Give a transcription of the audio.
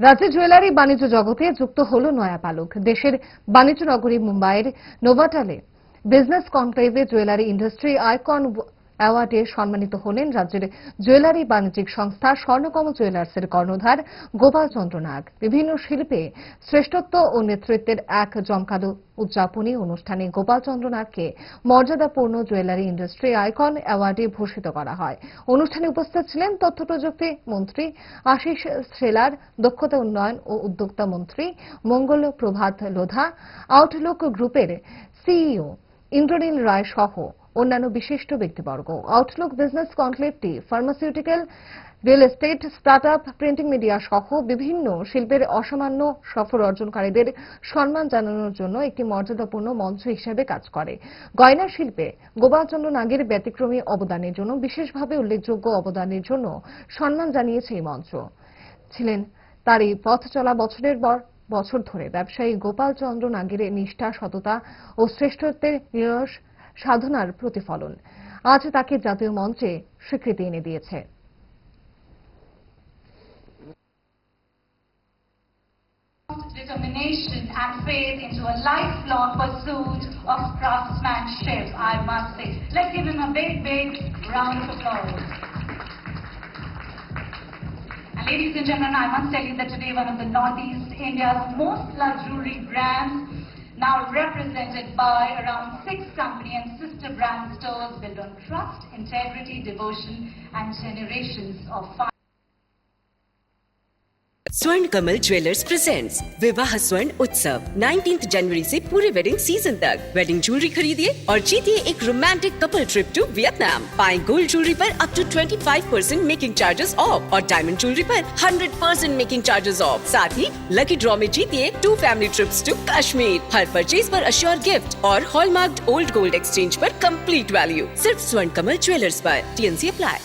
রাজ্যে জুয়েলারি বাণিজ্য জগতে যুক্ত হল নয়া পালক। দেশের বাণিজ্য নগরী মুম্বাইয়ের নোভাটালে বিজনেস কনক্লেভে জুয়েলারি ইন্ডাস্ট্রি আইকন অ্যাওয়ার্ডে সম্মানিত হলেন রাজ্যের জুয়েলারি বাণিজ্যিক সংস্থা স্বর্ণকমল জুয়েলার্সের কর্ণধার গোপাল চন্দ্র নাগ। বিভিন্ন শিল্পে শ্রেষ্ঠত্ব ও নেতৃত্বের এক জমকালো উদযাপনী অনুষ্ঠানে গোপাল চন্দ্র নাগকে মর্যাদাপূর্ণ জুয়েলারি ইন্ডাস্ট্রি আইকন অ্যাওয়ার্ডে ভূষিত করা হয়। অনুষ্ঠানে উপস্থিত ছিলেন তথ্য প্রযুক্তি মন্ত্রী আশিস শ্রেলার, দক্ষতা উন্নয়ন ও উদ্যোক্তা মন্ত্রী মঙ্গল প্রভাত লোধা, আউটলুক গ্রুপের সিইও ইন্দ্রনীল রায় সহ অন্যান্য বিশিষ্ট ব্যক্তিবর্গ। আউটলুক বিজনেস কনক্লেভটি pharmaceutical, real estate, startup, printing media সহ বিভিন্ন শিল্পের অসামান্য সফল অর্জনকারীদের সম্মান জানানোর জন্য একটি মর্যাদাপূর্ণ মঞ্চ হিসেবে কাজ করে। গয়না শিল্পে গোপাল চন্দ্র নাগের ব্যতিক্রমী অবদানের জন্য, বিশেষভাবে উল্লেখযোগ্য অবদানের জন্য সম্মান জানিয়েছে এই মঞ্চ। ছিলেন তার এই পথ চলা বছরের পর বছর ধরে ব্যবসায়ী গোপাল চন্দ্র নাগের নিষ্ঠা, সততা ও শ্রেষ্ঠত্বের নিরস সাধনার প্রতিফলন আজ তাকে জাতীয় মঞ্চে স্বীকৃতি এনে দিয়েছে। Determination and faith into a lifelong pursuit of craftsmanship, I must say. Let's give him a big round of applause. And ladies and gentlemen, I must tell you that today one of the Northeast India's most luxury brands, now represented by around 6 company and sister brand stores built on trust, integrity, devotion and generations of fun. स्वर्ण Kamal jewellers presents विवाह स्वर्ण उत्सव 19 जनवरी से पूरे wedding season तक। Wedding jewellery खरीदिए और जीतिए एक romantic couple trip to Vietnam. पाएं गोल्ड ज्वेलरी पर up to 25% making charges off और डायमंड ज्वेलरी पर 100% मेकिंग चार्जेस ऑफ। साथ ही लकी ड्रॉ में जीतिए 2 फैमिली ट्रिप्स टू कश्मीर। हर परचेज पर अश्योर गिफ्ट और हॉलमार्क्ड ओल्ड गोल्ड एक्सचेंज पर कंप्लीट वैल्यू। सिर्फ स्वर्ण कमल ज्वेलर्स पर। TNC apply.